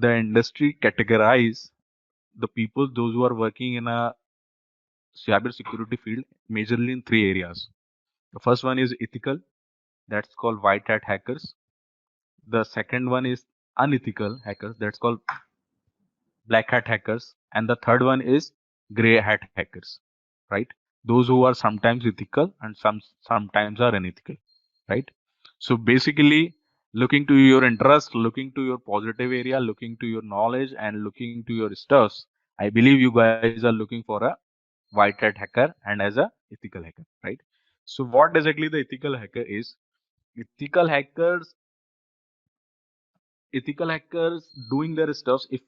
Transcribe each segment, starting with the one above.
the industry categorize the people, those who are working in a cyber security field, majorly in three areas. The first one is ethical, that's called white hat hackers. The second one is unethical hackers, that's called black hat hackers. And the third one is gray hat hackers, right? Those who are sometimes ethical and sometimes are unethical, right? So basically, looking to your interest, looking to your positive area, looking to your knowledge, and looking to your stuffs, I believe you guys are looking for a white hat hacker and as a ethical hacker, right? So what exactly the ethical hacker is? Ethical hackers, ethical hackers doing their stuffs. If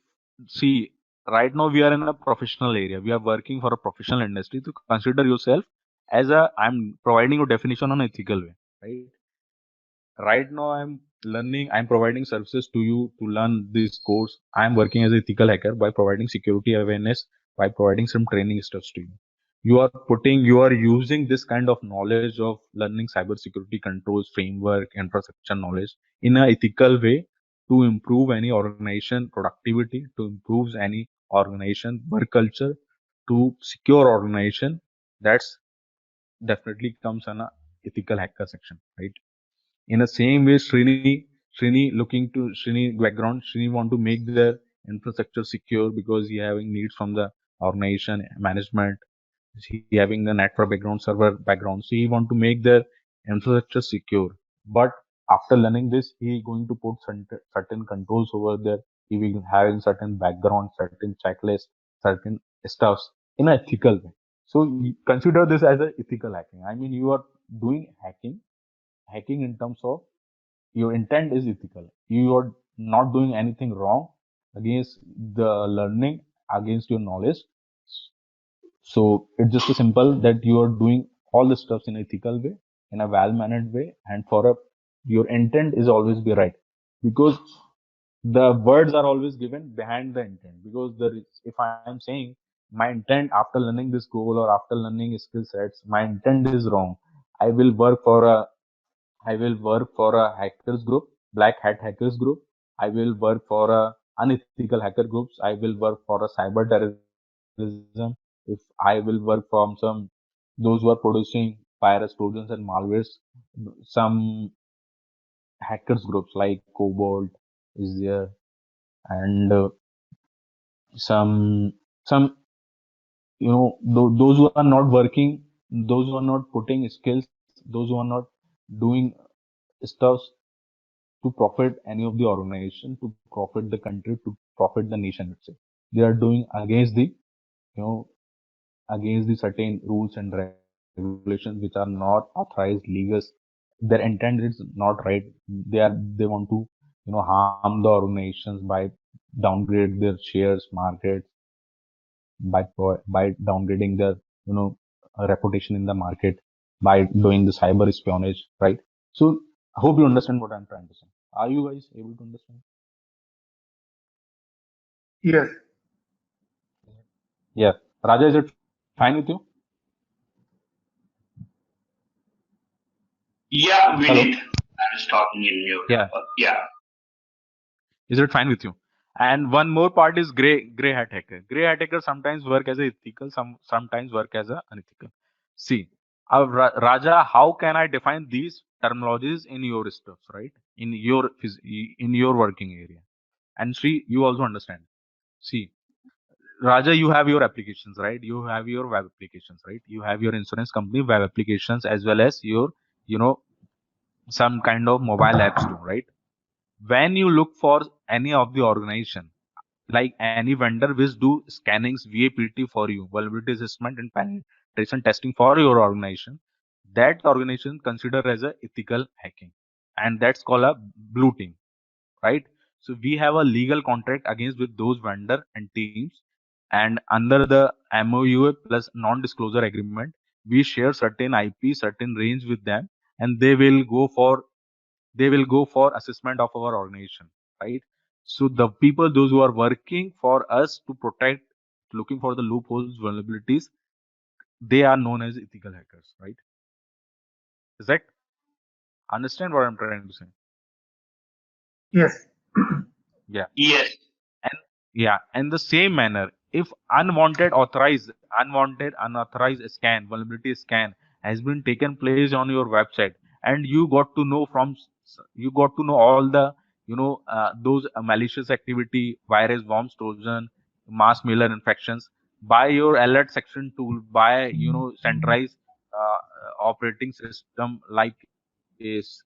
see, right now we are in a professional area, we are working for a professional industry. To consider yourself as a, I'm providing a definition on ethical way, right? Right now I'm providing services to you to learn this course. I'm working as an ethical hacker by providing security awareness, by providing some training stuffs to you. You are using this kind of knowledge of learning cybersecurity controls, framework, infrastructure knowledge in an ethical way to improve any organization productivity, to improve any organization work culture, to secure organization. That's definitely comes on a ethical hacker section, right? In the same way, Srini looking to Srini background, Srini want to make their infrastructure secure because he having needs from the organization management. He having the network background, server background. So he want to make their infrastructure secure. But after learning this, he going to put certain controls over there. He will having certain background, certain checklist, certain stuffs in an ethical way. So consider this as a ethical hacking. I mean, you are doing hacking in terms of your intent is ethical. You are not doing anything wrong against the learning, against your knowledge. So it's just a simple that you are doing all the stuff in an ethical way, in a well-mannered way, and for a your intent is always be right, because the words are always given behind the intent. Because if I am saying my intent after learning this goal or after learning skill sets, my intent is wrong. I will work for a I will work for a hackers group, black hat hackers group. I will work for a unethical hacker groups. I will work for a cyber terrorism. If I will work from some those who are producing virus trojans and malwares, some hackers groups like Cobalt is there, and some those who are not working, those who are not putting skills, those who are not doing stuff to profit any of the organization, to profit the country, to profit the nation itself. They are doing against the, you know, against the certain rules and regulations which are not authorized legal. Their intent is not right. They want to, harm the organizations by downgrade their shares market, by downgrading their, reputation in the market, by doing the cyber espionage, right? So I hope you understand what I'm trying to say. Are you guys able to understand? Yes. Yeah. Raja, is it fine with you? Yeah, Hello? Vinit. I was talking in mute. Yeah. Yeah. Is it fine with you? And one more part is gray hat hacker. Gray hat hacker sometimes work as a ethical, sometimes work as a unethical. See, Raja, how can I define these terminologies in your stuff, right? In your working area. And Sri, you also understand. See, Raja, you have your applications, right? You have your web applications, right? You have your insurance company web applications as well as your, you know, some kind of mobile apps too, right? When you look for any of the organization, like any vendor which do scannings, VAPT for you, vulnerability assessment and penetration testing for your organization, that organization consider as a ethical hacking, and that's called a blue team, right? So we have a legal contract against with those vendor and teams, and under the MOU plus non-disclosure agreement, we share certain IP, certain range with them, and they will go for assessment of our organization, right? So the people, those who are working for us to protect, looking for the loopholes, vulnerabilities, they are known as ethical hackers, right? Is that understand what I'm trying to say? Yes. Yeah. Yes. Yeah, in the same manner, if unwanted, unauthorized scan, vulnerability scan has been taken place on your website, and you got to know you got to know all the, those malicious activity, virus, bombs, trojan, mass mailer infections by your alert section tool, by centralized operating system like is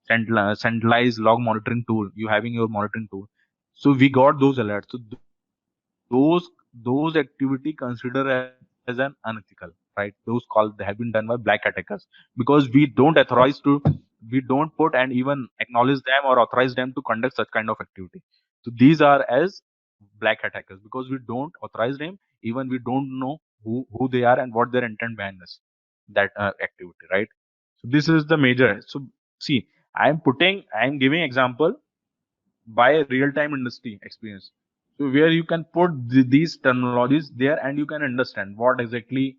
centralized log monitoring tool. You having your monitoring tool, so we got those alerts. So those activity considered as an unethical, right? Those calls they have been done by black hat hackers, because we don't authorize to, we don't put and even acknowledge them or authorize them to conduct such kind of activity. So these are as black hat hackers, because we don't authorize them, even we don't know who they are and what their intent behind this that activity, right? So this is the major. So see, I'm giving example by real time industry experience, so where you can put these terminologies there and you can understand what exactly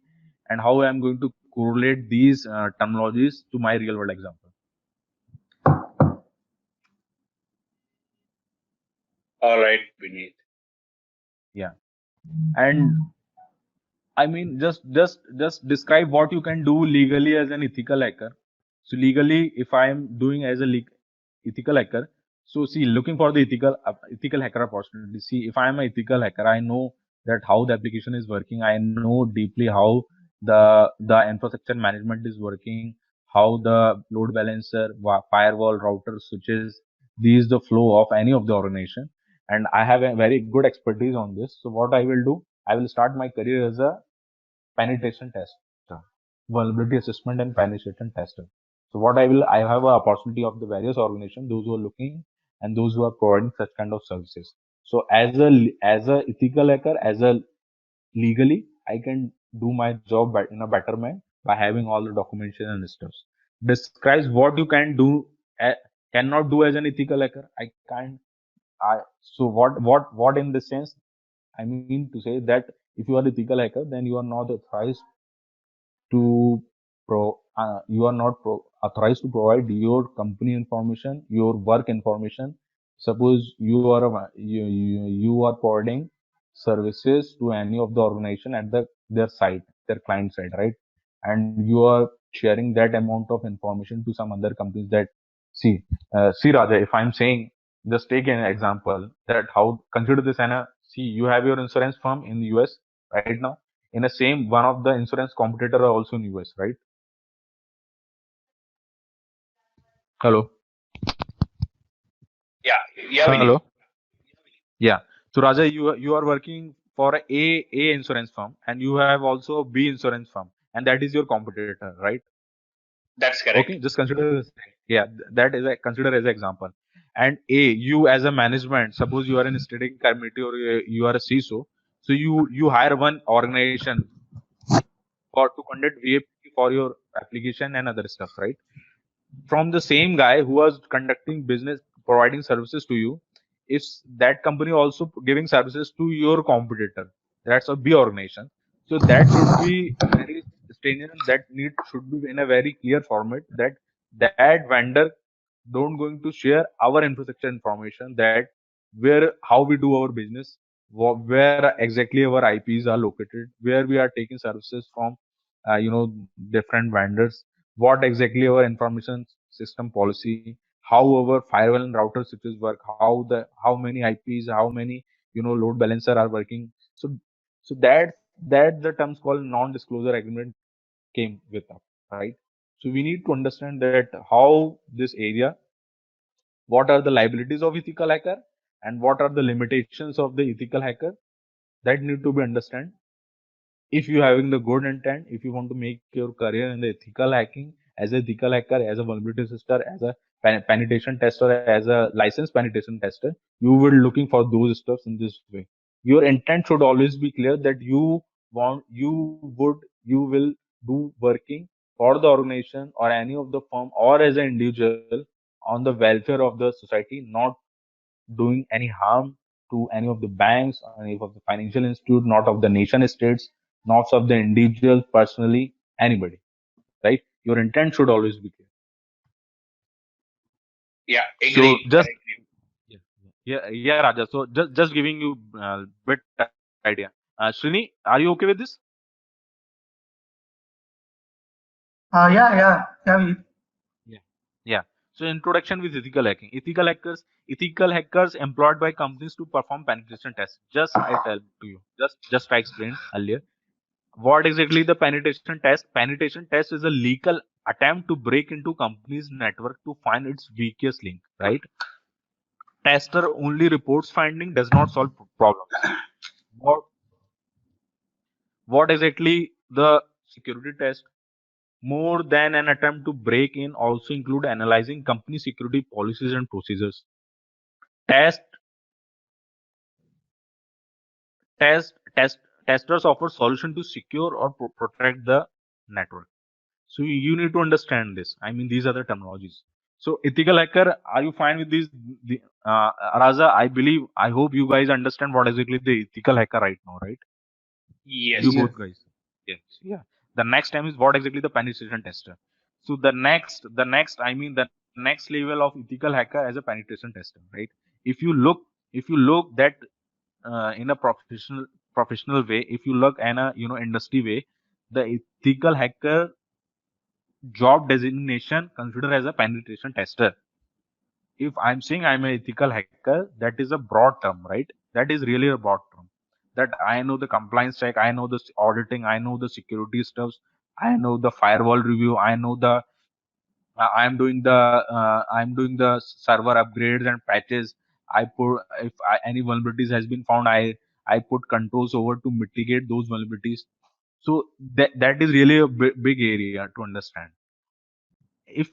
and how I'm going to correlate these terminologies to my real world example. All right, Vineet. Yeah. And I mean, just describe what you can do legally as an ethical hacker. So legally, if I am doing as a ethical hacker, so see, looking for the ethical hacker opportunity. See, if I am an ethical hacker, I know that how the application is working. I know deeply how the infrastructure management is working, how the load balancer, firewall, router, switches, these the flow of any of the organization, and I have a very good expertise on this. So what I will do, I will start my career as a penetration tester, vulnerability assessment and penetration tester. So what I have an opportunity of the various organizations, those who are looking and those who are providing such kind of services. So as a ethical hacker, as a legally, I can do my job in a better manner by having all the documentation and stuff. Describes what you can do, uh, cannot do as an ethical hacker. I can't. So what in the sense I mean to say that if you are ethical hacker, then you are not authorized to you are not authorized to provide your company information, your work information. Suppose you are providing services to any of the organization at their site, their client side, right? And you are sharing that amount of information to some other companies. That see, see Raja, if I'm saying, just take an example that how consider this, and see, you have your insurance firm in the US right now. In the same, one of the insurance competitor are also in US, right? Hello. Yeah, yeah, Vineet. Hello. Yeah. So Raja, you are working for a insurance firm, and you have also B insurance firm, and that is your competitor, right? That's Okay, correct. just consider this. Yeah, that is a consider as an example. And you as a management, suppose you are in a steering committee or you are a CISO, so you hire one organization for to conduct VAP for your application and other stuff, right? From the same guy who was conducting business, providing services to you, if that company also giving services to your competitor, that's a B organization. So that should be very stringent, that need should be in a very clear format, that that vendor don't going to share our infrastructure information, that where how we do our business, where exactly our IPs are located, where we are taking services from, different vendors, what exactly our information system policy, how our firewall and router switches work, how many IPs, how many load balancer are working. So that the terms called non-disclosure agreement came with us, right? So we need to understand that how this area, what are the liabilities of ethical hacker and what are the limitations of the ethical hacker, that need to be understand. If you having the good intent, if you want to make your career in the ethical hacking, as a ethical hacker, as a vulnerability tester, as a penetration tester, as a licensed penetration tester, you will looking for those stuffs in this way. Your intent should always be clear, that you will do working for the organization or any of the firm or as an individual on the welfare of the society, not doing any harm to any of the banks, any of the financial institute, not of the nation states, not of the individual personally, anybody, right? Your intent should always be clear. Yeah, So agree. just, yeah, Yeah, Raja. So just giving you bit idea. Srini, are you okay with this? Yeah. Yeah. Yeah. So introduction with ethical hacking. Ethical hackers employed by companies to perform penetration tests. Just I tell to you. Just I explained earlier. What exactly the penetration test? Penetration test is a legal attempt to break into company's network to find its weakest link. Right? Tester only reports finding, does not solve problems. What what exactly the security test? More than an attempt to break in, also include analyzing company security policies and procedures. Test, test, test, Testers offer solution to secure or protect the network. So you need to understand this. I mean, these are the terminologies. So ethical hacker, are you fine with these? Raza, I hope you guys understand what exactly the ethical hacker right now, right? You Yes. Yes. both guys. Yes. Yeah. The next time is what exactly the penetration tester. So the next level of ethical hacker as a penetration tester, right? If you look, if you look that in a professional way, if you look in a industry way, the ethical hacker job designation considered as a penetration tester. If I'm saying I'm an ethical hacker, that is a broad term, right? That is really a broad term. That I know the compliance check, I know the auditing, I know the security stuffs, I know the firewall review, I know the I'm doing the server upgrades and patches. I put if any vulnerabilities has been found, I put controls over to mitigate those vulnerabilities. So that is really a big area to understand. If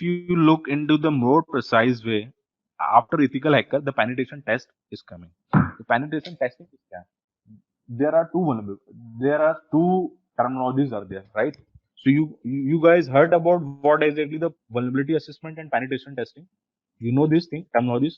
you look into the more precise way, after ethical hacker, the penetration test is coming. The penetration testing is there. There are two there are two terminologies are there, right? So you guys heard about what exactly the vulnerability assessment and penetration testing? You know these things, terminologies?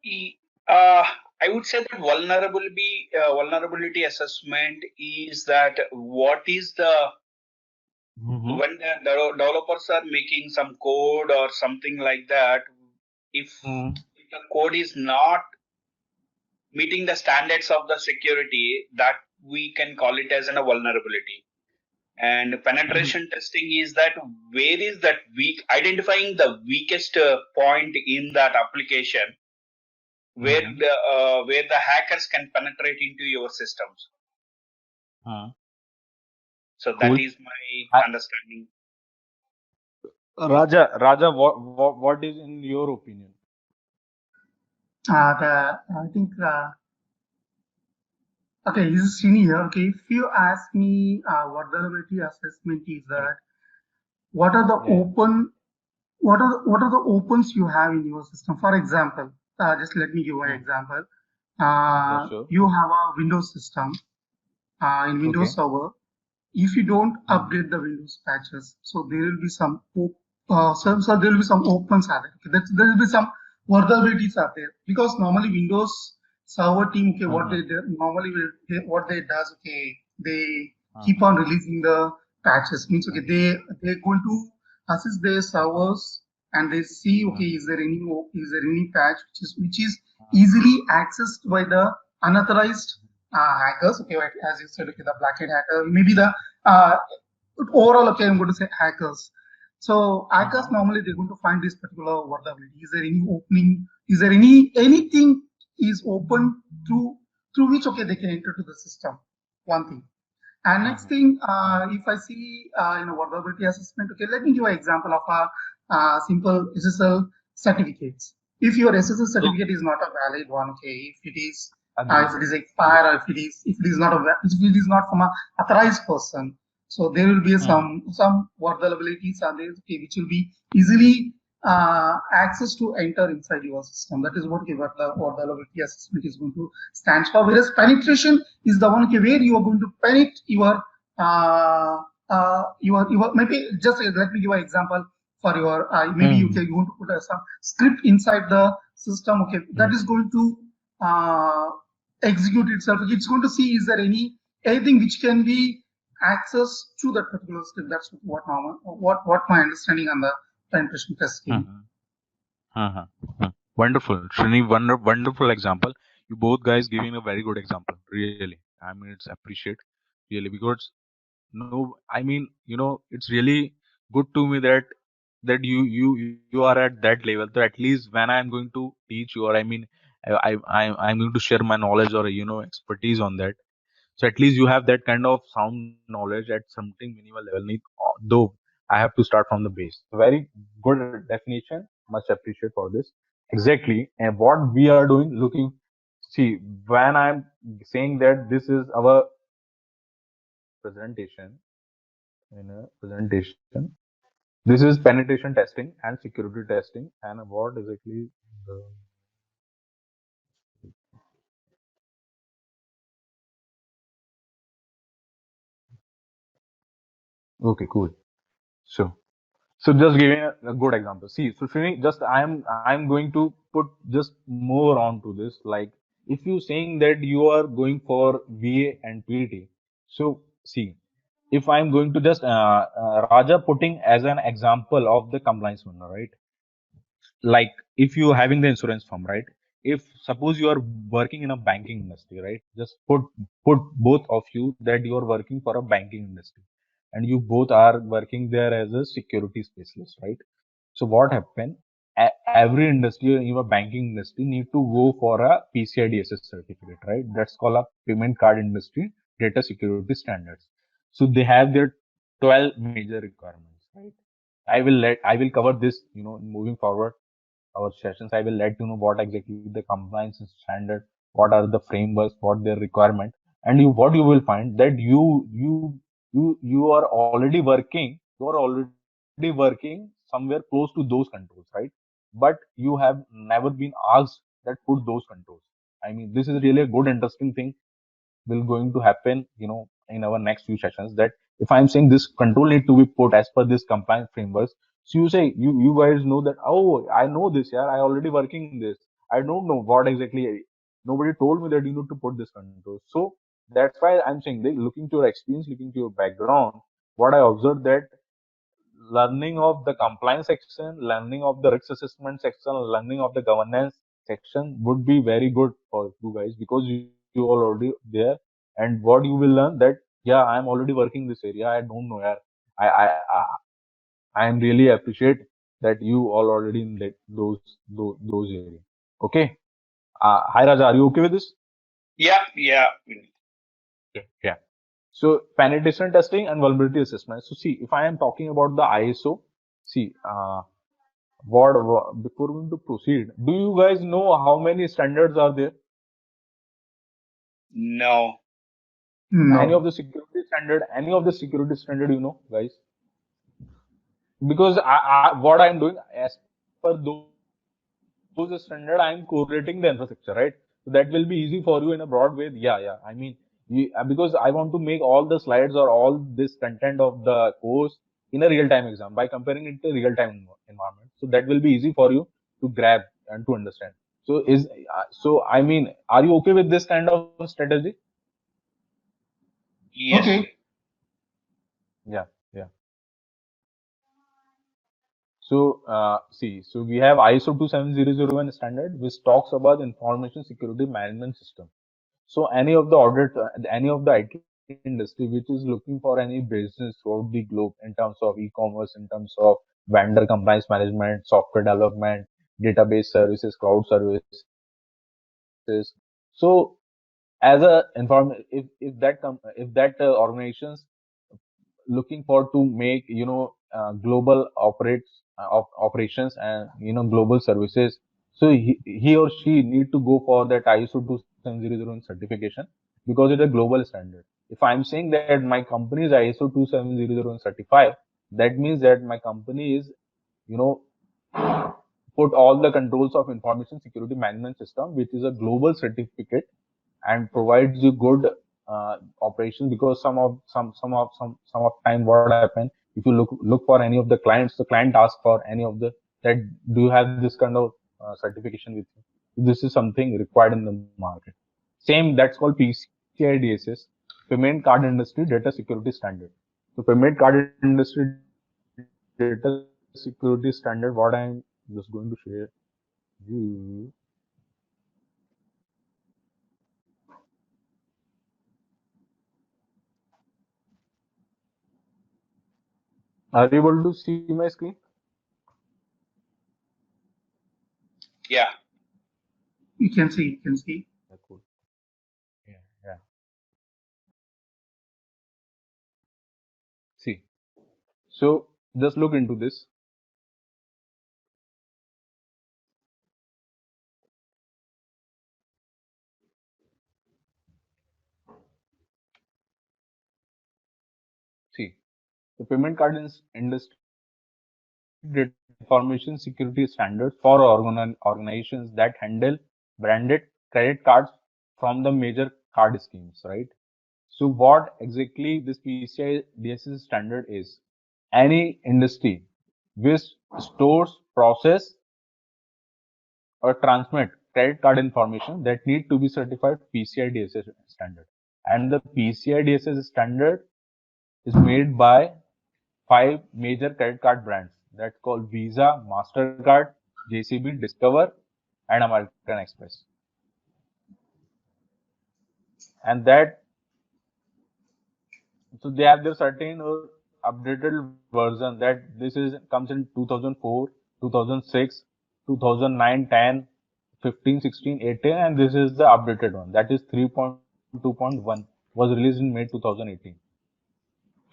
E- I would say that vulnerability assessment is that what is the Mm-hmm. when the developers are making some code or something like that, if Mm-hmm. the code is not meeting the standards of the security, that we can call it as a vulnerability. And penetration testing is that where is that weak, identifying the weakest point in that application Mm-hmm. where the hackers can penetrate into your systems. Uh, So that cool. is my I, understanding. Raja, what is in your opinion? I think okay, this is Srini here. Okay, if you ask me what vulnerability assessment is Yeah, that, what are the yeah, open what are the opens you have in your system? For example, just let me give an yeah. example. Yeah, sure. You have a Windows system in Windows Okay. Server. If you don't Mm-hmm. update the Windows patches, so there will be some so there will be some opens are there. Okay, there will be some vulnerabilities are there because normally Windows Server team, okay, what Uh-huh. they do, normally what they does, okay, they Uh, keep on releasing the patches. Means okay, uh, they're going to assess their servers and they see, uh, okay, is there any patch which is easily accessed by the unauthorized hackers. Okay, right, as you said, okay, the black hat hacker, maybe the uh, overall, okay, I'm going to say hackers. So hackers uh-huh. normally they're going to find this particular vulnerability. Is there any opening? Is there anything is open through which, okay, they can enter to the system? One thing. And next Uh-huh. thing, if I see vulnerability assessment, okay, let me give an example of a simple SSL certificates. If your SSL So certificate is not a valid one, okay, if agree. it is expired or if it is not if it is not from a authorized person, so there will be Uh-huh. some vulnerabilities are there, okay, which will be easily access to enter inside your system. That is what the vulnerability assessment is going to stand for. Whereas penetration is the one, okay, where you are going to penetrate your maybe just let me give an example. for your maybe you want to put some script inside the system. Okay, that is going to execute itself. It's going to see is there anything which can be accessed to that particular script. That's what my understanding on the penetration testing. Wonderful, Srini. Wonderful example. You both guys giving a very good example. Really, I mean, it's appreciate really because no, I mean, it's really good to me that you are at that level. So at least when I'm going to teach you, or I mean, I'm going to share my knowledge or expertise on that. So at least you have that kind of sound knowledge at something minimal level. Though I have to start from the base. So very good definition. Much appreciate for this. Exactly. And what we are doing, looking, see, when I'm saying that this is our presentation, presentation. This is penetration testing and security testing, and what exactly the okay, cool. So so just giving a good example. See, so Srini, just I'm going to put just more on to this. Like if you saying that you are going for VA and PT, so see, if I'm going to just Raja putting as an example of the compliance manner, right? Like if you having the insurance firm, right? If suppose you are working in a banking industry, right? Just put both of you that you are working for a banking industry and you both are working there as a security specialist, right? So what happened? Every industry, even banking industry, need to go for a PCI DSS certificate, right? That's called a payment card industry data security standards. So they have their 12 major requirements, right? I will cover this, moving forward our sessions. I will let you know what exactly the compliance is standard, what are the frameworks, what their requirement, and what you will find that you are already working, somewhere close to those controls, right? But you have never been asked that put those controls. I mean, this is really a good, interesting thing will going to happen, in our next few sessions. That if I'm saying this control need to be put as per this compliance frameworks, so you say you guys know that, oh, I know this, yeah, I already working in this. I don't know what exactly. Nobody told me that you need to put this control. So that's why I'm saying that looking to your experience, looking to your background, what I observed that learning of the compliance section, learning of the risk assessment section, learning of the governance section would be very good for you guys because you are already there. And what you will learn that, yeah, I'm already working this area. I don't know, yeah. I am really appreciate that you all already in those areas. Okay. Hi Raja, are you okay with this? Yeah. Yeah. So penetration testing and vulnerability assessment. So see, if I am talking about the ISO, see, before going to proceed, do you guys know how many standards are there? No. Any No. of the security standard, guys? Because what I'm doing as per those standard, I'm correlating the infrastructure, right? So that will be easy for you in a broad way. Yeah. I mean, because I want to make all the slides or all this content of the course in a real-time exam by comparing it to real-time environment. So that will be easy for you to grab and to understand. So I mean, are you okay with this kind of strategy? Yes. Okay. Yeah. So, so we have ISO 27001 standard, which talks about information security management system. So any of the IT industry which is looking for any business throughout the globe in terms of e-commerce, in terms of vendor compliance management, software development, database services, cloud services. So as a if that organizations looking for to make global operations and global services, so he or she need to go for that ISO 27001 certification because it's a global standard. If I'm saying that my company is ISO 27001 certified, that means that my company is you know put all the controls of information security management system, which is a global certificate and provides you good operation. Because some of time what happen, If you look for any of the clients, the client asks for any of the that, do you have this kind of certification with you? This is something required in the market. Same, that's called PCI DSS, Payment Card Industry Data Security Standard. So Payment Card Industry Data Security Standard, what I'm just going to share you. Are you able to see my screen? Yeah. You can see. You can see. Yeah, cool. Yeah, yeah. See, so just look into this. See, the payment card industry data information security standards for organizations that handle branded credit cards from the major card schemes, right? So what exactly this PCI DSS standard is? Any industry which stores, process, or transmit credit card information that need to be certified PCI DSS standard. And the PCI DSS standard is made by 5 major credit card brands that's called Visa, MasterCard, JCB, Discover, and American Express. And that, so they have their certain or updated version that this is comes in 2004, 2006, 2009, 10, 15, 16, 18, and this is the updated one that is 3.2.1 was released in May 2018.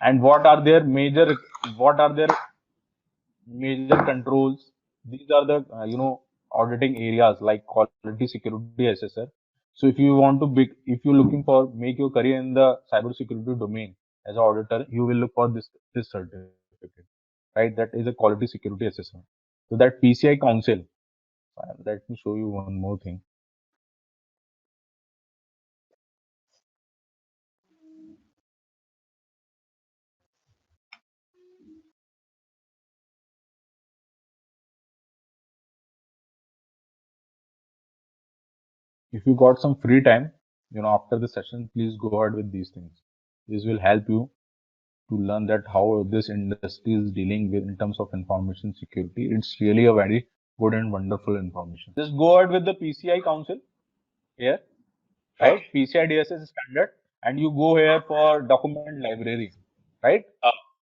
And what are their major controls? These are the auditing areas like quality security assessor. So if you want to if you're looking for make your career in the cybersecurity domain as an auditor, you will look for this certificate, right? That is a quality security assessor. So that PCI Council. Let me show you one more thing. If you got some free time, after the session, please go ahead with these things. This will help you to learn that how this industry is dealing with in terms of information security. It's really a very good and wonderful information. Just go ahead with the PCI Council here, right? Okay. PCI DSS standard, and you go here for document library, right?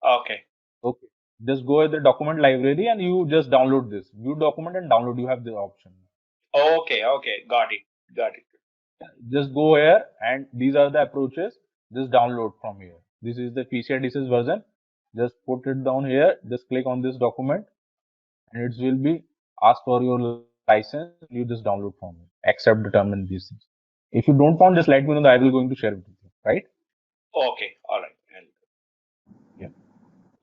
Okay. Okay. Just go with the document library and you just download this. View document and download. You have the option. Okay. Okay. Got it. Got it. Just go here and these are the approaches. Just download from here. This is the PCI DSS version. Just put it down here. Just click on this document and it will be asked for your license. You just download from it. Accept, determine these things. If you don't found, just let me know that I will going to share it with you. Right? Okay. All right. Yeah.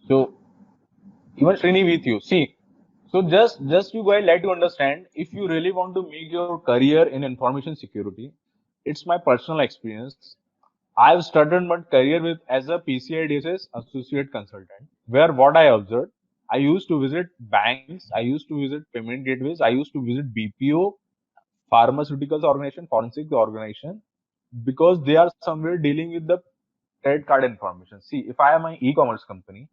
So even Srini with you. See, so just you guys let you understand, if you really want to make your career in information security, it's my personal experience. I've started my career with as a PCI DSS associate consultant, where what I observed, I used to visit banks, I used to visit payment gateways, I used to visit BPO, pharmaceuticals organization, forensic organization, because they are somewhere dealing with the credit card information. See, if I am an e-commerce company,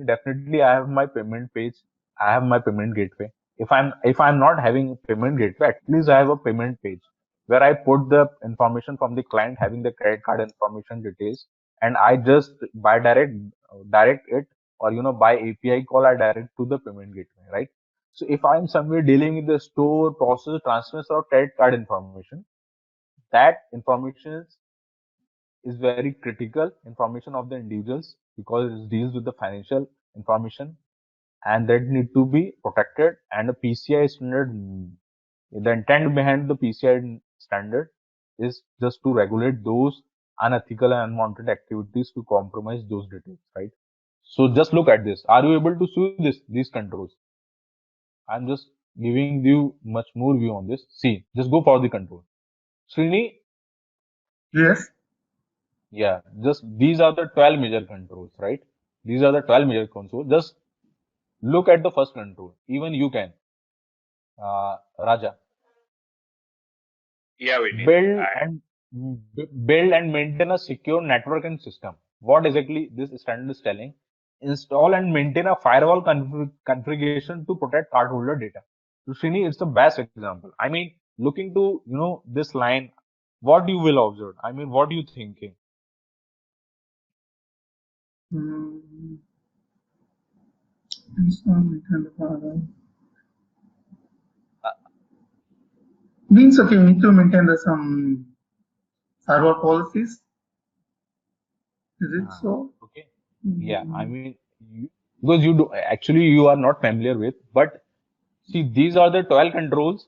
definitely I have my payment page, I have my payment gateway. If I'm not having payment gateway, at least I have a payment page where I put the information from the client having the credit card information details, and I just by direct it, or by API call I direct to the payment gateway, right? So if I'm somewhere dealing with the store, process, transfers, or credit card information, that information is very critical information of the individuals because it deals with the financial information and that need to be protected. And the PCI standard, the intent behind the PCI standard is just to regulate those unethical and unwanted activities to compromise those details, right? So just look at this. Are you able to see these controls? I'm just giving you much more view on this. See, just go for the control. Srini, Yes. Yeah, just these are the 12 major controls, right? These are the 12 major controls. Just look at the first control. Even you can, Raja, Yeah, Vinit. build and build and maintain a secure network and system. What exactly this standard is telling? Install and maintain a firewall configuration to protect cardholder data. So Srini, it's the best example. I mean, looking to this line, what you will observe. I mean, what are you thinking? Mm, install, maintain the firewall. Uh, Means okay, we need to maintain the some firewall policies. Is it so? okay. Yeah, I Mm, mean, because you do actually you are not familiar with, but see, these are the 12 controls.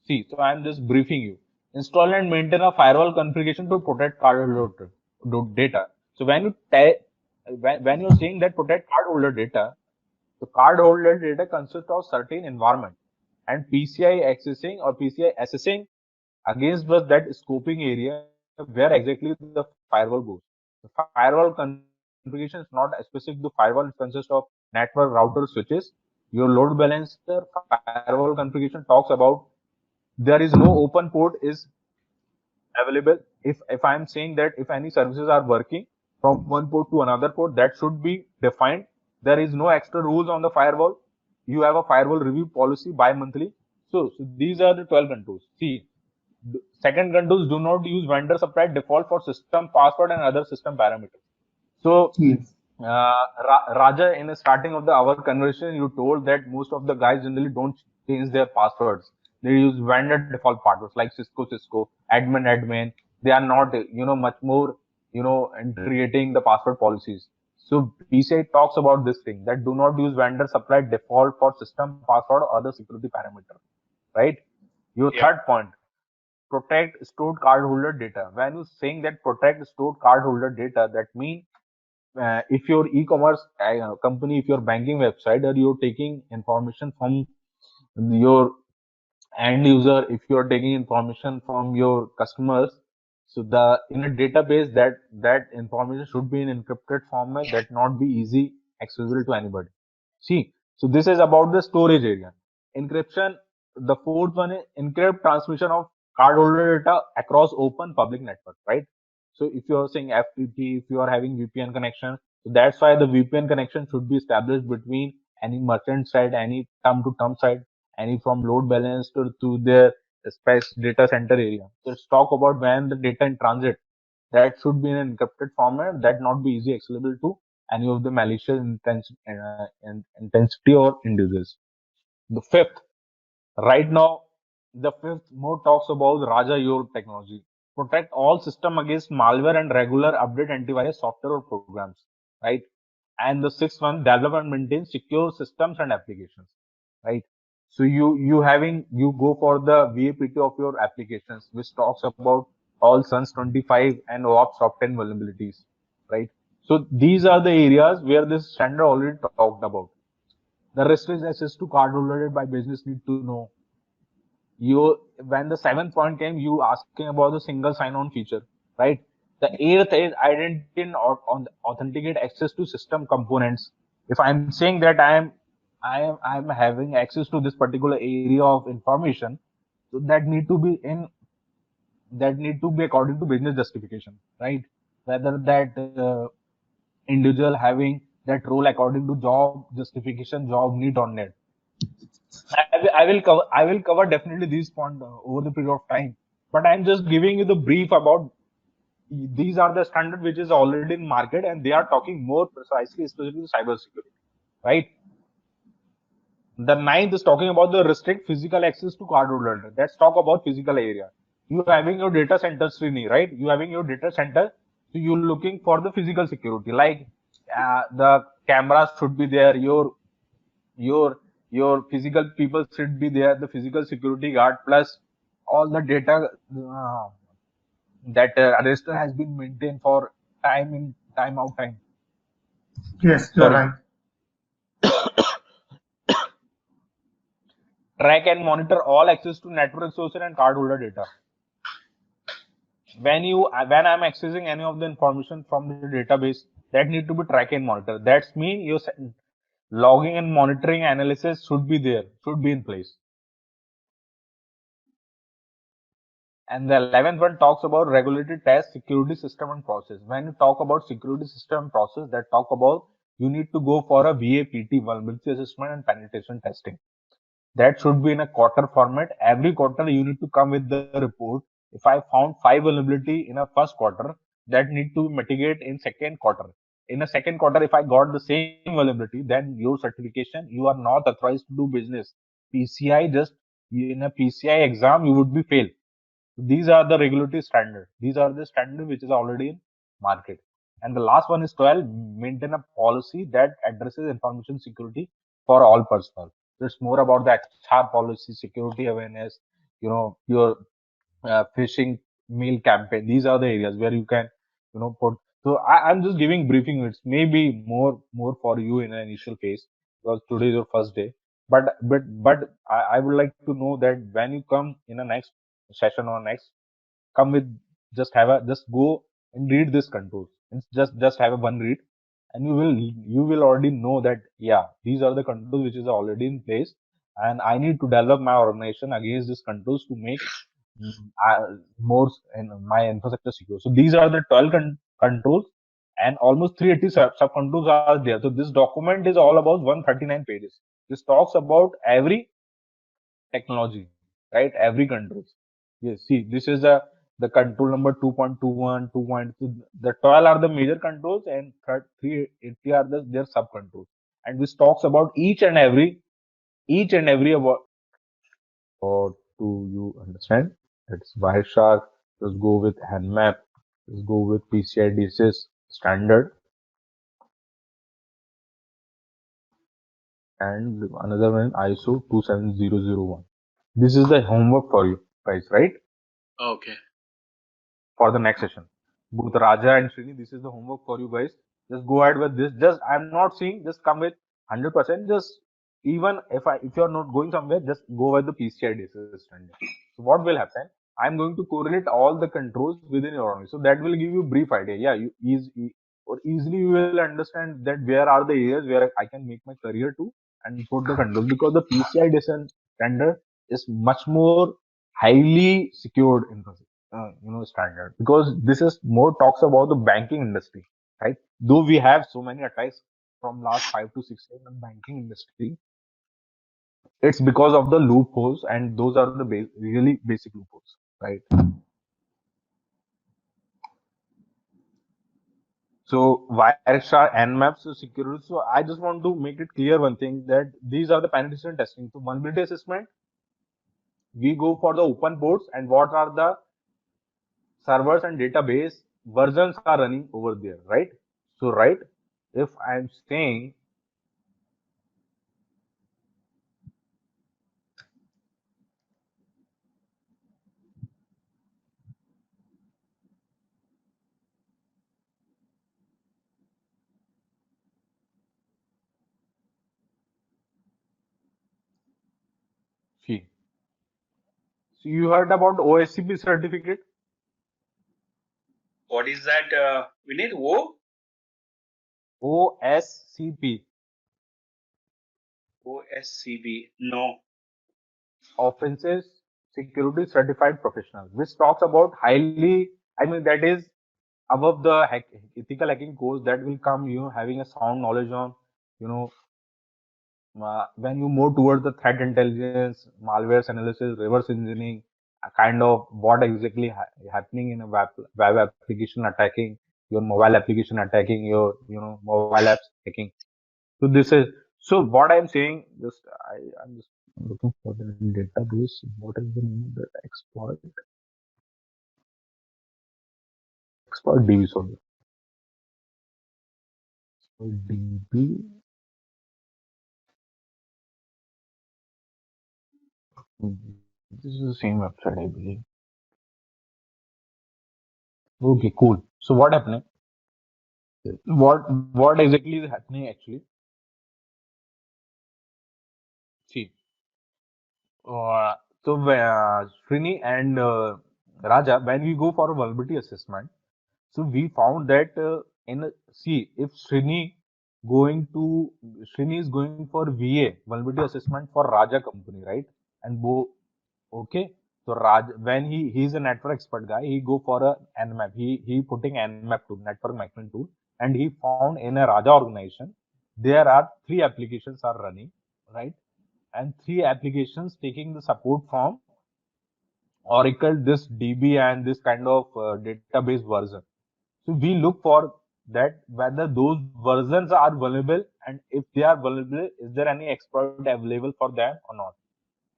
See, so I am just briefing you. Install and maintain a firewall configuration to protect cardholder data. So when you're saying that protect cardholder data, the cardholder data consists of certain environment and PCI accessing or PCI assessing against that scoping area where exactly the firewall goes. The firewall configuration is not specific to firewall. It consists of network, router, switches. Your load balancer firewall configuration talks about there is no open port is available. If I'm saying that if any services are working from one port to another port, that should be defined. There is no extra rules on the firewall. You have a firewall review policy bi-monthly. So these are the 12 controls. See, second controls do not use vendor supplied default for system password and other system parameters. So yes. Raja, in the starting of our conversation, you told that most of the guys generally don't change their passwords. They use vendor default passwords like Cisco, admin. They are not, much more, in creating the password policies. So PCI talks about this thing that do not use vendor supplied default for system password or other security parameter, right? Your Yeah. third point, protect stored cardholder data. When you saying that protect stored cardholder data, that means if your e-commerce company, if your banking website, or you're taking information from your end user, if you're taking information from your customers, so the in a database that information should be in encrypted format that not be easy accessible to anybody. See, so this is about the storage area. Encryption, the fourth one is encrypt transmission of cardholder data across open public network, right? So if you're saying FTP, if you are having VPN connection, so that's why the VPN connection should be established between any merchant side, any term to term side, any from load balancer to their space data center area. So let's talk about when the data in transit, that should be in an encrypted format that not be easy accessible to any of the malicious intensity or individuals. The fifth, right now, the fifth more talks about Raja your technology. Protect all system against malware and regular update antivirus software or programs, right? And the sixth one, develop and maintain secure systems and applications, right? So you go for the VAPT of your applications, which talks about all Suns 25 and OAuth top 10 vulnerabilities, right? So these are the areas where this standard already talked about. The restricted access to card holder by business need to know. You when the seventh point came, you asking about the single sign-on feature, right? The eighth is identity and on authenticate access to system components. If I'm saying that I'm having access to this particular area of information, so that need to be according to business justification, right? Whether that individual having that role according to job justification, job need or not. I will cover definitely these points over the period of time. But I'm just giving you the brief about these are the standard which is already in market and they are talking more precisely, especially cybersecurity, right? The ninth is talking about the restrict physical access to cardholder. Let's talk about physical area. You having your data center, Srini, right? You having your data center, so you're looking for the physical security, like the cameras should be there, your your physical people should be there, the physical security guard plus all the data that register has been maintained for time in time out time. Yes, you are Sorry. right. Track and monitor all access to network resources and cardholder data. when I'm accessing any of the information from the database, that need to be tracked and monitored. That's mean your logging and monitoring analysis should be there, should be in place. And the 11th one talks about regulatory test, security system and process. When you talk about security system and process, that talk about you need to go for a VAPT, vulnerability assessment and penetration testing. That should be in a quarter format. Every quarter you need to come with the report. If I found 5 vulnerability in a first quarter, that need to mitigate in second quarter. In a second quarter, if I got the same vulnerability, then your certification, you are not authorized to do business. PCI just in a PCI exam, you would be failed. These are the regulatory standard. These are the standard which is already in market. And the last one is 12, maintain a policy that addresses information security for all personnel. So it's more about the HR policy, security awareness, your phishing mail campaign. These are the areas where you can, put. So I'm just giving briefing. It's maybe more for you in an initial phase because today is your first day. But I would like to know that when you come in a next session or next, come with just go and read this controls and just have a one read, and you will already know that yeah, these are the controls which is already in place, and I need to develop my organization against these controls to make more in my infrastructure secure. So these are the 12 controls, and almost 380 sub controls are there. So this document is all about 139 pages. This talks about every technology, right? Every controls. Yes, see, this is the control number 2.21, 2.2. The 12 are the major controls, and 380 are their sub controls. And this talks about each and every about. Or do you understand? It's Wireshark. Let's go with Nmap. Let's go with PCI DSS standard. And another one ISO 27001. This is the homework for you guys, right? Okay. For the next session. Both Raja and Srini, this is the homework for you guys. Just go ahead with this. Just I'm not saying just come with 100%. Just even if you're not going somewhere, just go with the PCI DSS standard. So what will happen? I'm going to correlate all the controls within your organization. So that will give you a brief idea. Yeah, or easily you will understand that where are the areas where I can make my career to and put the controls, because the PCI DSS standard is much more highly secured infrastructure standard, because this is more talks about the banking industry, right? Though we have so many attacks from last 5 to 6 years in banking industry, it's because of the loopholes, and those are the really basic loopholes, right? So Wireshark, Nmap, so security. So I just want to make it clear one thing, that these are the penetration testing. So vulnerability assessment, we go for the open ports and what are the servers and database versions are running over there, right? So, right, if I'm saying see, so you heard about OSCP certificate? What is that? We need OSCP, OSCB. No. Offenses Security Certified Professional, which talks about highly, I mean, that is above the ethical hacking course, that will come, having a sound knowledge on, you know, when you move towards the threat intelligence, malware analysis, reverse engineering, a kind of what exactly happening in a web application attacking, your mobile application attacking, your mobile apps hacking. So this is, so what I'm saying. I'm just looking for the database. What is the name of that exploit DB? Sorry, DB. This is the same website, I believe. Okay, cool. So what happening? What exactly is happening actually? See, so Srini and Raja, when we go for a vulnerability assessment, so we found that if Srini is going for VA vulnerability assessment for Raja company, right? And okay, so Raj, when he's a network expert guy, he go for a Nmap. He putting Nmap tool, network mapping tool, and he found in a Raja organization there are three applications are running, right? And three applications taking the support from Oracle, this DB and this kind of database version. So we look for that whether those versions are vulnerable, and if they are vulnerable, is there any exploit available for them or not,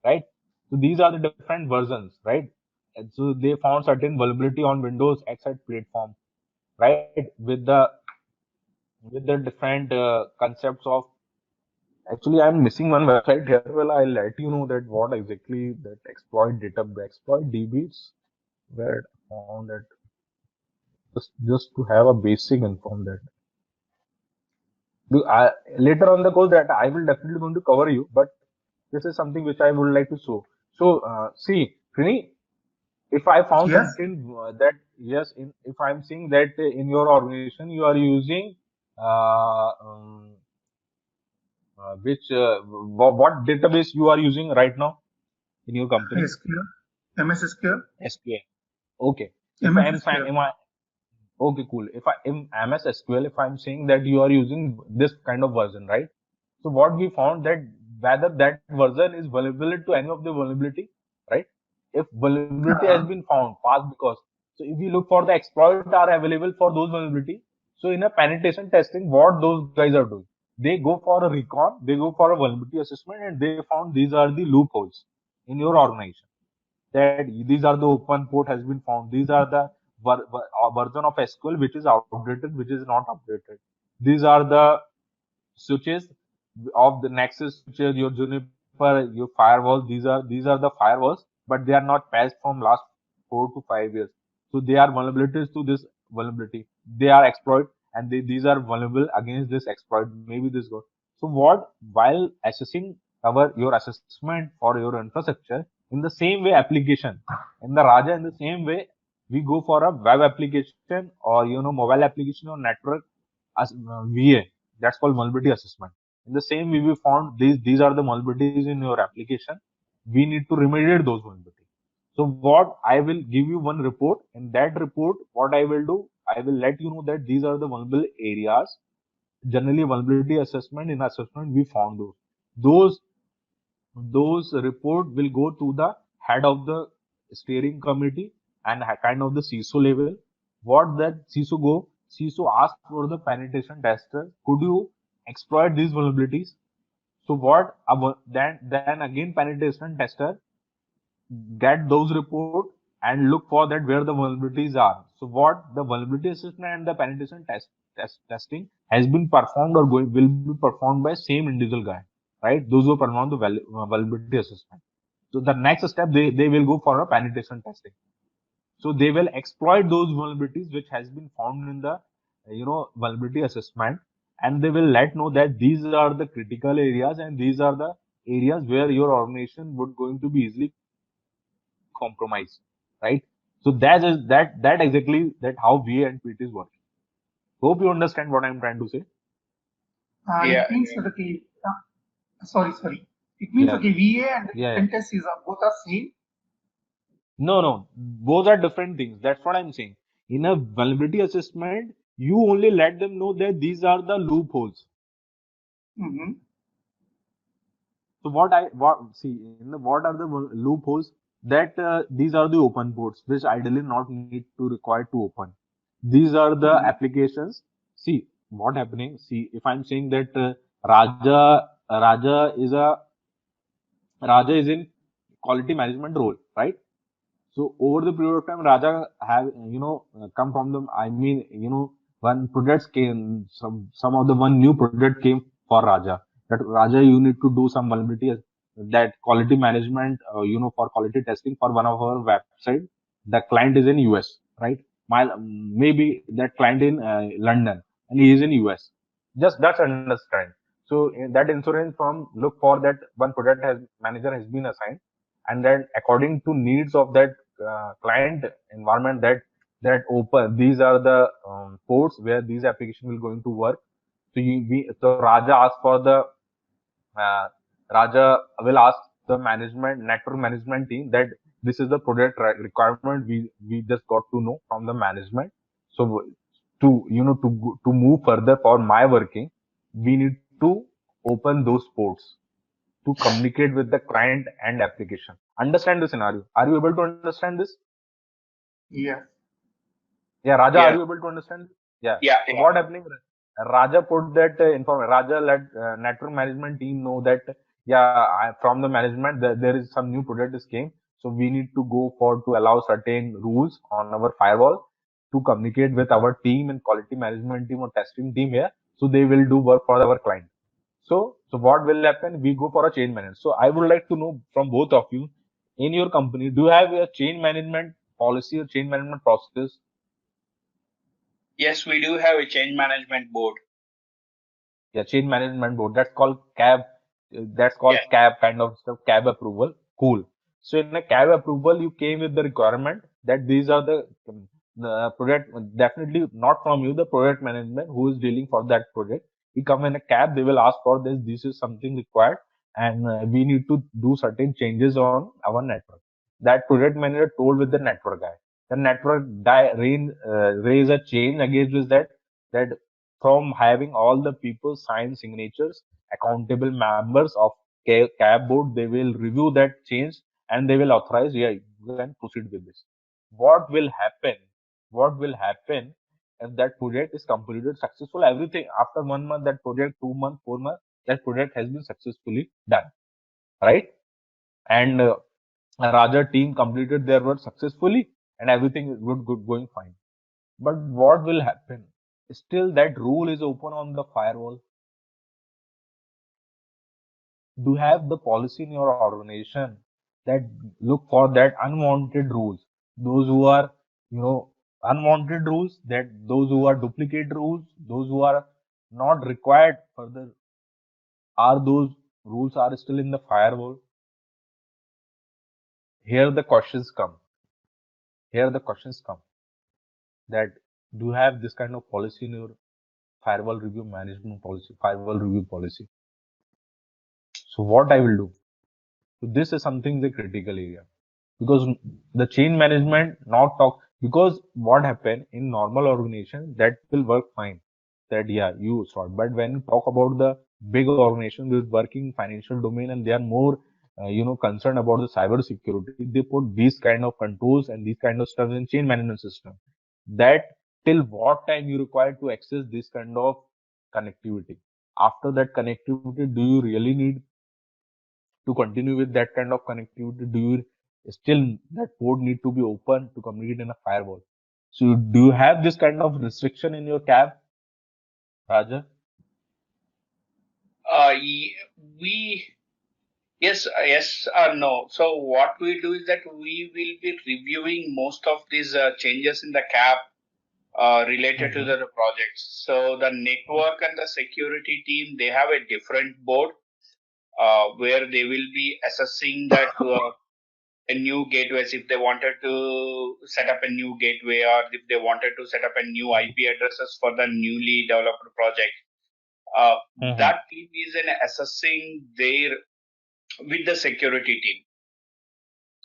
right? So these are the different versions, right? And so they found certain vulnerability on Windows XR platform, right? With the different concepts of. Actually, I'm missing one website here. Well, I'll let you know that what exactly that exploit DBs where I found that just to have a basic inform that. Later on the course that I will definitely going to cover you, but this is something which I would like to show. So, see, Trini, if I found Yes. something that yes, if I'm seeing that in your organization you are using uh, um, what database you are using right now in your company? SQL, MS SQL, SQL. Okay. If I MS am SQL. am I okay, cool. If I am MS SQL, if I'm saying that you are using this kind of version, right? So what we found that whether that version is vulnerable to any of the vulnerability, right? If vulnerability has Uh, been found fast because so if we look for the exploit are available for those vulnerability. So in a penetration testing, what those guys are doing, they go for a recon, they go for a vulnerability assessment, and they found these are the loopholes in your organization. That these are the open port has been found. These are the version of SQL which is outdated, which is not updated. These are the switches of the Nexus switches, your Juniper, your firewall. These are the firewalls, but they are not patched from last 4 to 5 years. So they are vulnerabilities to this vulnerability. They are exploit, and these are vulnerable against this exploit. Maybe this goes. So what while assessing your assessment for your infrastructure in the same way application in the Raja in the same way we go for a web application or mobile application or network as VA. That's called vulnerability assessment. In the same way, we found these are the vulnerabilities in your application. We need to remediate those vulnerabilities. So what I will give you one report. In that report, what I will do, I will let you know that these are the vulnerable areas. Generally, vulnerability assessment in assessment we found those those report will go to the head of the steering committee and kind of the CISO level. What that CISO go? CISO ask for the penetration tester. Could you exploit these vulnerabilities? So what? Then again penetration tester get those report and look for that where the vulnerabilities are. So what the vulnerability assessment and the penetration testing has been performed or will be performed by same individual guy, right? Those who perform the vulnerability assessment. So the next step they will go for a penetration testing. So they will exploit those vulnerabilities which has been found in the vulnerability assessment, and they will let know that these are the critical areas and these are the areas where your organization would going to be easily compromised, right? So that exactly that how VA and PT is working. Hope you understand what I'm trying to say. Yeah, it means that okay. Sorry. It means Yeah, okay. VA and yeah, yeah. pen test is both are same. No, both are different things. That's what I'm saying. In a vulnerability assessment, you only let them know that these are the loopholes. Mm-hmm. So what see in the what are the loopholes that these are the open ports which ideally not need to require to open. These are the Mm-hmm. applications. See what happening. See if I'm saying that Raja is in quality management role, right? So over the period of time, Raja have come from the. I mean, one projects came. Some of the one new project came for Raja. That Raja, you need to do some vulnerability that quality management. For quality testing for one of our website. The client is in US, right? Maybe that client in London and he is in US. Just that's understand. So in that insurance firm look for that one project has manager has been assigned, and then according to needs of that client environment that open. These are the ports where these application will going to work. So Raja asked for the uh, Raja will ask the network management team that this is the project requirement we just got to know from the management. So to move further for my working, we need to open those ports to communicate with the client and application. Understand the scenario? Are you able to understand this? Yeah. Yeah, Raja, are Yeah, you able to understand? Yeah. yeah, So yeah. what happening? Raja put that Raja let network management team know that from the management there is some new project is came. So we need to go for to allow certain rules on our firewall to communicate with our team and quality management team or testing team here. So they will do work for our client. So what will happen? We go for a change management. So I would like to know from both of you, in your company, do you have a change management policy or change management process? Yes, we do have a change management board. Yeah, change management board. That's called CAB. That's called Yes. CAB kind of stuff. CAB approval. Cool. So in a CAB approval, you came with the requirement that these are the project. Definitely not from you, the project management who is dealing for that project. You come in a CAB, they will ask for this. This is something required, and we need to do certain changes on our network. That project manager told with the network guy. The network guy raise a change against this that from having all the people sign signatures, accountable members of CAB board, they will review that change and they will authorize, yeah, you can proceed with this. What will happen? What will happen if that project is completed successful? Everything after 1 month, that project, 2 months, 4 months, that project has been successfully done, right? And Raja team completed their work successfully and everything is good, going fine. But what will happen? Still, that rule is open on the firewall. Do have the policy in your organization that look for that unwanted rules? Those who are, unwanted rules, that those who are duplicate rules, those who are not required further, are those rules are still in the firewall? Here the questions come. Here the questions come that do you have this kind of policy in your firewall review management policy, firewall review policy? So what I will do? So this is something the critical area because the change management not talk because what happened in normal organization that will work fine. That you sort, but when you talk about the big organization with working financial domain and they are more concerned about the cyber security, they put these kind of controls and these kind of stuff in change management system. That till what time you require to access this kind of connectivity. After that connectivity, do you really need to continue with that kind of connectivity? Do you still that port need to be open to communicate in a firewall? So do you have this kind of restriction in your CAB, Raja? Ye- we yes or no. So what we do is that we will be reviewing most of these changes in the CAP related to Mm-hmm. the projects. So the network and the security team, they have a different board where they will be assessing that a new gateways, if they wanted to set up a new gateway or if they wanted to set up a new IP addresses for the newly developed project. Uh, Mm-hmm. that team is in assessing their with the security team.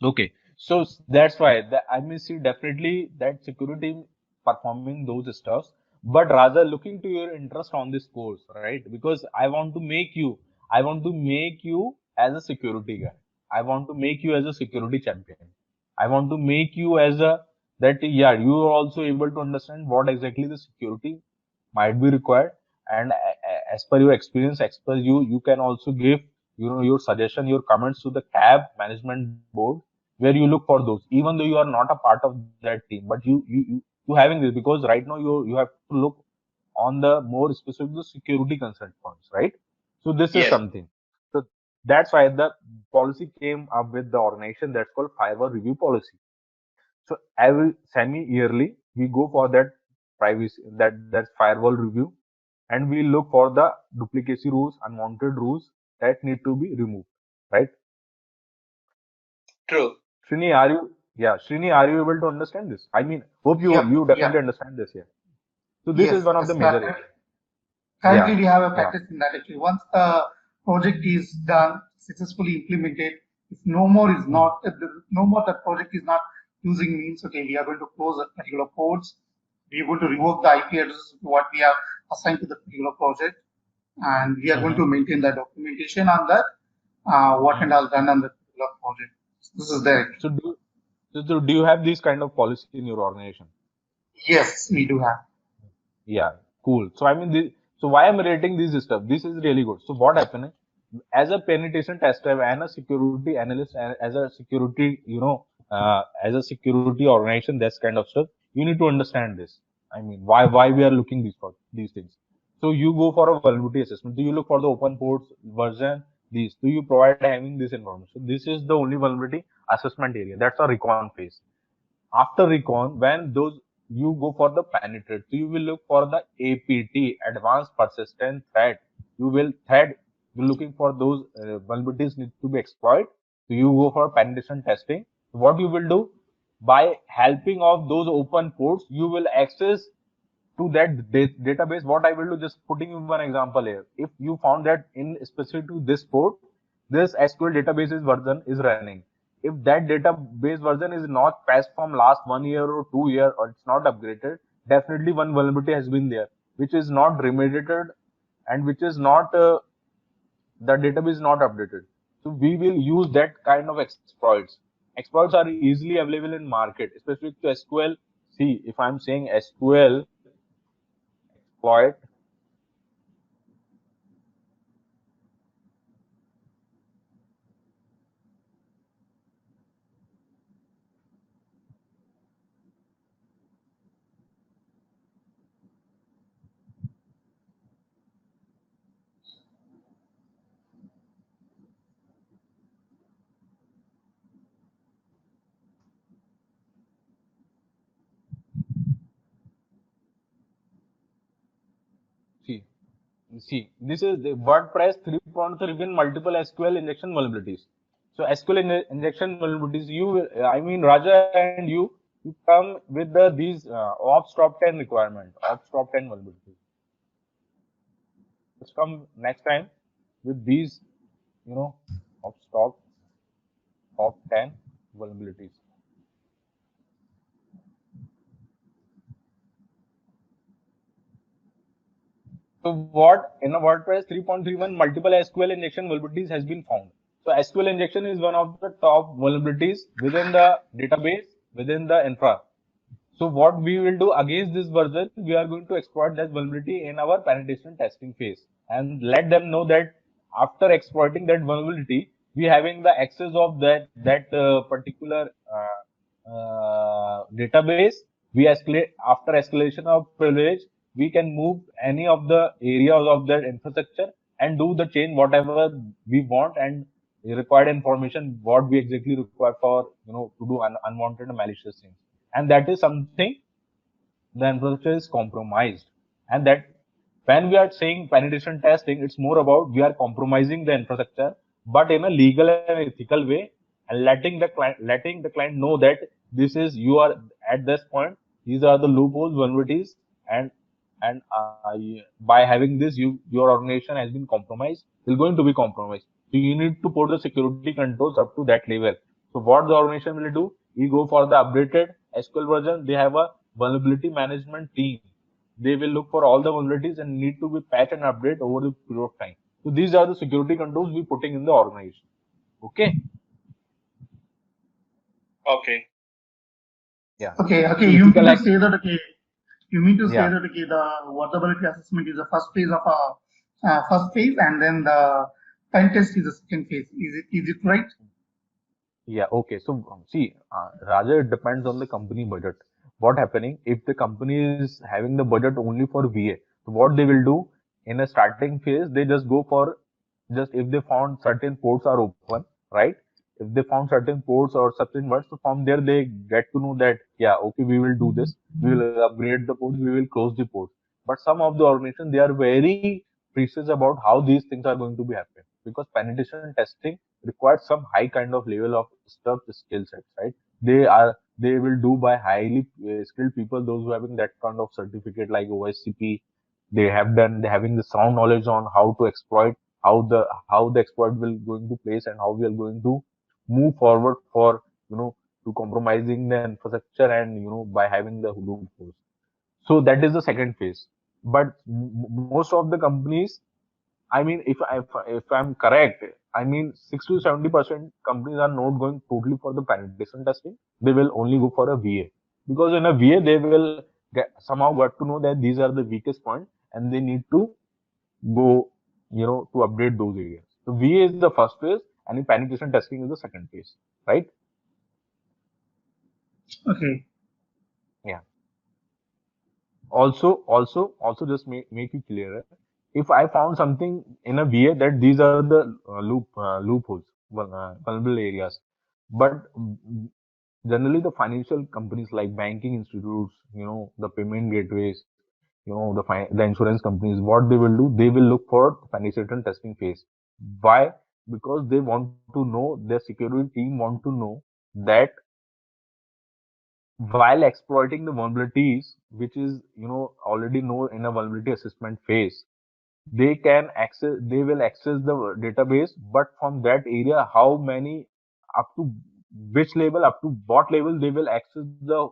Okay, so that's why I may see definitely that security performing those stuffs, but rather looking to your interest on this course, right? Because I want to make you as a security guy. I want to make you as a security champion. I want to make you as a that you are also able to understand what exactly the security might be required, and as per your experience, as per you can also give your suggestion, your comments to the CAB management board where you look for those, even though you are not a part of that team, but you having this because right now you have to look on the more specific the security concern points, right? So this is Yes. something. So that's why the policy came up with the organization that's called firewall review policy. So every semi-yearly we go for that privacy that firewall review, and we look for the duplicacy rules, unwanted rules that need to be removed, right? True. Srini, are you? Yeah, Srini, are you able to understand this? I mean, hope you Yep, you yeah, definitely understand this. Yeah. So this is yes, one of the yes. major areas. Currently, Yeah, we have a yeah. practice in that actually. Once the project is done, successfully implemented, if no more is Hmm. not, if no more that project is not using means, okay, we are going to close that particular ports. We are going to revoke the IP address what we have assigned to the particular project, and we are going Mm-hmm. to maintain the documentation on that, what and Hmm. all done on the particular project. This is there. So do you have this kind of policy in your organization? Yes, we do have. Yeah, cool. So I mean, so why I'm rating this stuff? This is really good. So what happened? As a penetration tester and a security analyst, and as a security, as a security organization, this kind of stuff, you need to understand this. I mean, why we are looking these things. So you go for a vulnerability assessment. Do you look for the open ports version? These. Do you provide having this information? This is the only vulnerability assessment area. That's a recon phase. After recon, when those you go for the penetrate, so you will look for the APT, advanced persistent threat. You're looking for those vulnerabilities need to be exploited. So you go for penetration testing. What you will do by helping of those open ports, you will access to that database. What I will do, just putting you one example here. If you found that in specific to this port, this SQL database version is running. If that database version is not patched from last 1 year or 2 year, or it's not upgraded, definitely one vulnerability has been there, which is not remediated, and which is not the database is not updated. So we will use that kind of exploits. Exploits are easily available in market, especially to SQL. See, if I'm saying SQL exploit. See, this is the WordPress 3.3 with multiple SQL injection vulnerabilities. So SQL injection vulnerabilities, I mean, Raja and you come with these Ops top 10 requirement, Ops top 10 vulnerabilities. Let's come next time with these, you know, Ops top 10 vulnerabilities. So what in a WordPress 3.31 multiple SQL injection vulnerabilities has been found. So SQL injection is one of the top vulnerabilities within the database, within the infra. So what we will do against this version, we are going to exploit that vulnerability in our penetration testing phase and let them know that after exploiting that vulnerability, we having the access of that particular database. We escalate after escalation of privilege. We can move any of the areas of that infrastructure and do the change whatever we want and required information what we exactly require for to do unwanted malicious things, and that is something the infrastructure is compromised. And that when we are saying penetration testing, it's more about we are compromising the infrastructure, but in a legal and ethical way, and letting the client know that this is you are at this point. These are the loopholes, vulnerabilities, and by having this, your organization has been compromised. Is going to be compromised. So you need to put the security controls up to that level. So what the organization will do? We go for the updated SQL version. They have a vulnerability management team. They will look for all the vulnerabilities and need to be patch and update over the period of time. So these are the security controls we putting in the organization. Okay. Okay. Yeah. Okay, okay. So You mean ethical to act. say that okay? You mean to say Yeah. that okay, the vulnerability assessment is the first phase of a first phase, and then the pen test is the second phase. Is it right? Yeah, okay. So see, Raja, it depends on the company budget. What happening if the company is having the budget only for VA? So what they will do in a starting phase, they just go for just if they found certain ports are open, right? If they found certain ports or certain words, so from there they get to know that yeah, okay, we will do this. We will upgrade the ports. We will close the ports. But some of the organizations they are very precise about how these things are going to be happening because penetration testing requires some high kind of level of stuff skill sets, right? they will do by highly skilled people, those who having that kind of certificate like OSCP. They having the sound knowledge on how to exploit, how the exploit will going to place, and how we are going to move forward for, to compromising the infrastructure, and by having the loopholes. So that is the second phase. But most of the companies, I mean, if I'm correct, I mean 60 to 70% companies are not going totally for the penetration testing. They will only go for a VA, because in a VA they will somehow got to know that these are the weakest point, and they need to go, to update those areas. So VA is the first phase, and penetration testing is the second phase, right? Okay. Yeah. Also just make you clearer. If I found something in a VA that these are the loopholes, vulnerable areas, but generally the financial companies like banking institutes, the payment gateways, the insurance companies, what they will do, they will look for penetration testing phase. Why? Because they want to know, their security team want to know that while exploiting the vulnerabilities, which is, already know in a vulnerability assessment phase, they will access the database, but from that area, how many, up to which level, up to what level they will access the,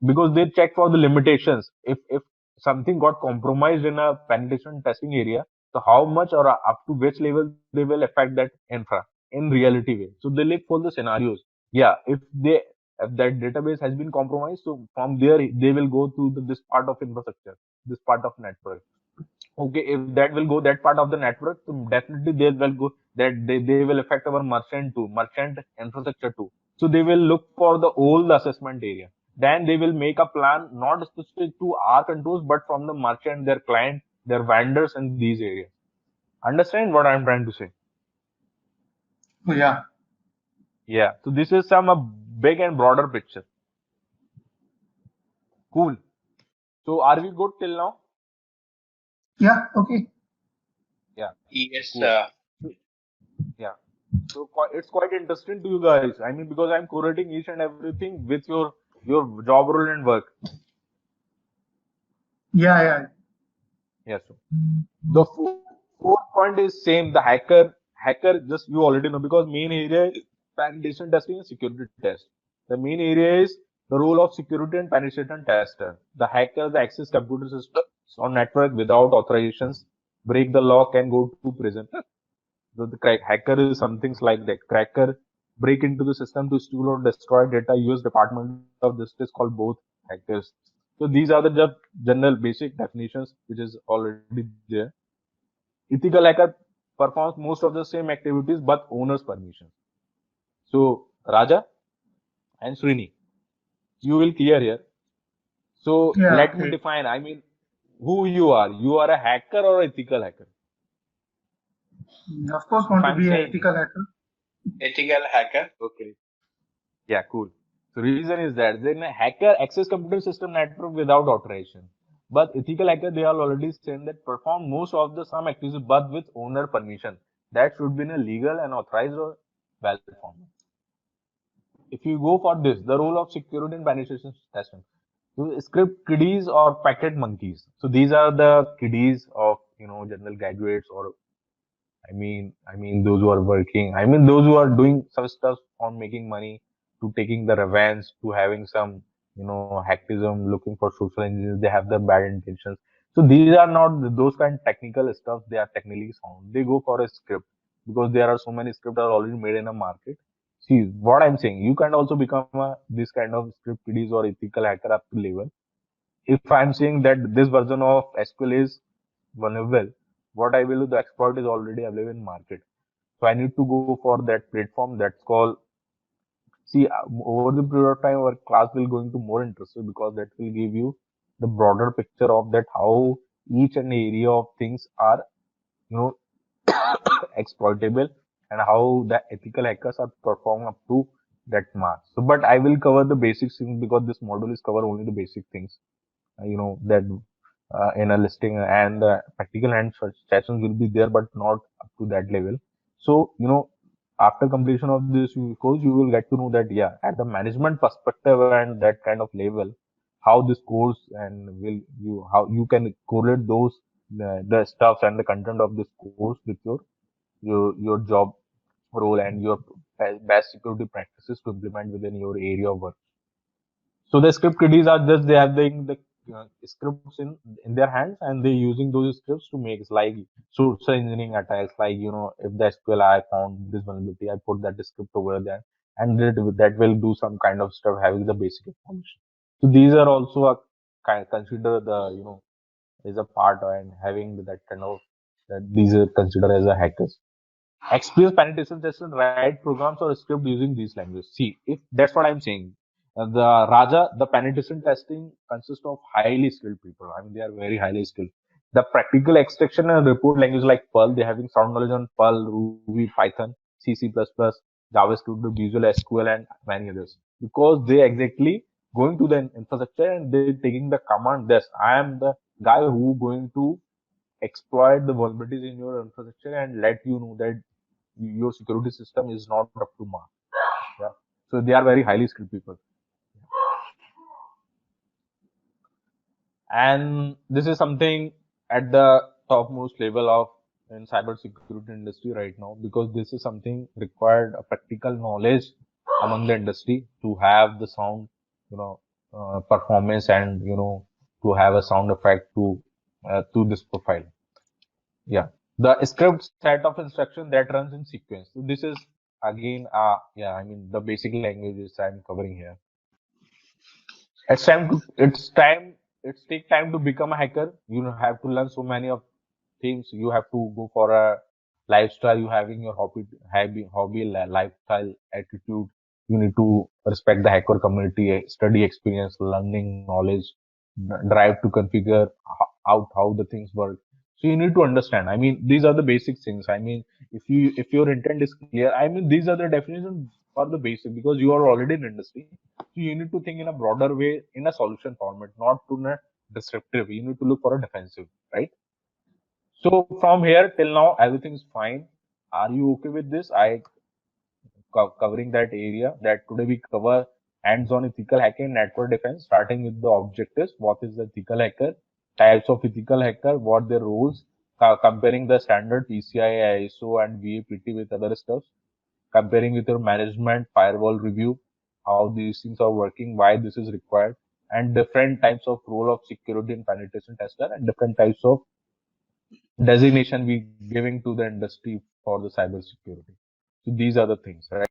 because they check for the limitations. If something got compromised in a penetration testing area, so how much or up to which level they will affect that infra in reality way. So they look for the scenarios. Yeah, if that database has been compromised, so from there they will go to this part of infrastructure, this part of network. Okay, if that will go that part of the network, so definitely they will go that they will affect our merchant infrastructure too. So they will look for the old assessment area. Then they will make a plan not specific to our controls, but from the merchant, their client, their vendors in these areas. Understand what I'm trying to say? Oh, yeah. Yeah. So this is some big and broader picture. Cool. So are we good till now? Yeah. Okay. Yeah. Yes, Cool. Yeah. So it's quite interesting to you guys. I mean, because I'm correlating each and everything with your job role and work. Yeah. Yeah. Yes. The fourth point is same. The hacker just you already know, because main area is penetration testing and security test. The main area is the role of security and penetration tester. The hacker, the access computer systems on network without authorizations, break the lock and go to prison. The hacker is something like that. Cracker break into the system to steal or destroy data. U.S. Department of Justice call both hackers. So these are the just general basic definitions which is already there. Ethical hacker performs most of the same activities but owner's permission. So Raja and Srini, you will clear here. So Yeah. let me Okay. define. I mean, who you are. You are a hacker or ethical hacker? Of course, If want to I'm be an saying, ethical hacker. ethical hacker. okay. Yeah, cool. So reason is that then a hacker access computer system network without authorization. But ethical hacker, they are already saying that perform most of the some activities but with owner permission. That should be in a legal and authorized or valid form. If you go for this, the role of security and penetration testing. So script kiddies or packet monkeys. So these are the kiddies of general graduates, or I mean those who are working. I mean those who are doing some stuff on making money, to taking the revenge, to having some hacktism, looking for social engineers. They have the bad intentions. So these are not those kind of technical stuff. They are technically sound. They go for a script, because there are so many scripts are already made in a market. See what I'm saying. You can also become this kind of script kiddies or ethical hacker up to level. If I'm saying that this version of SQL is vulnerable, what I will do, the exploit is already available in market. So I need to go for that platform that's called, see, over the period of time, our class will go into more interested, because that will give you the broader picture of that how each and area of things are, you know, exploitable, and how the ethical hackers are perform up to that mark. So, but I will cover the basic things, because this module is cover only the basic things, that in a listing, and practical and such sessions will be there, but not up to that level. So, after completion of this course, you will get to know that, yeah, at the management perspective and that kind of level, how this course and will you, how you can correlate those, the stuffs and the content of this course with your job role and your best security practices to implement within your area of work. So the script kiddies are just, they have the scripts in their hands, and they're using those scripts to make like social engineering attacks. Like, if the SQL, I found this vulnerability, I put that script over there, and that will do some kind of stuff having the basic information. So these are also a kind, consider the, is a part and having that kind of, that these are considered as a hackers. Experience penetration testers write programs or script using these languages. See, if that's what I'm saying, the Raja, the penetration testing consists of highly skilled people. I mean, they are very highly skilled. The practical extraction and report language like Perl, they're having sound knowledge on Perl, Ruby, Python, C, C++, JavaScript, Visual SQL, and many others. Because they exactly going to the infrastructure and they taking the command. This, I am the guy who going to exploit the vulnerabilities in your infrastructure and let you know that your security system is not up to mark. Yeah. So they are very highly skilled people. And this is something at the topmost level of in cybersecurity industry right now, because this is something required a practical knowledge among the industry to have the sound, performance, and to have a sound effect to this profile. Yeah. The script set of instruction that runs in sequence. So this is again, yeah, I mean the basic languages I'm covering here. It's take time to become a hacker. You have to learn so many of things. You have to go for a lifestyle. You having your hobby, lifestyle, attitude. You need to respect the hacker community, study experience, learning knowledge, drive to configure out how the things work. So you need to understand. I mean, these are the basic things. I mean, if your intent is clear, I mean, these are the definitions for the basic, because you are already in industry. So you need to think in a broader way, in a solution format, not to a disruptive. You need to look for a defensive, right? So from here till now, everything's fine. Are you okay with this? I covering that area that today we cover hands-on ethical hacking, network defense, starting with the objectives. What is the ethical hacker? Types of ethical hacker, what their roles, comparing the standard PCI, ISO, and VAPT with other stuff, comparing with your management, firewall review, how these things are working, why this is required, and different types of role of security and penetration tester, and different types of designation we giving to the industry for the cyber security. So these are the things, right?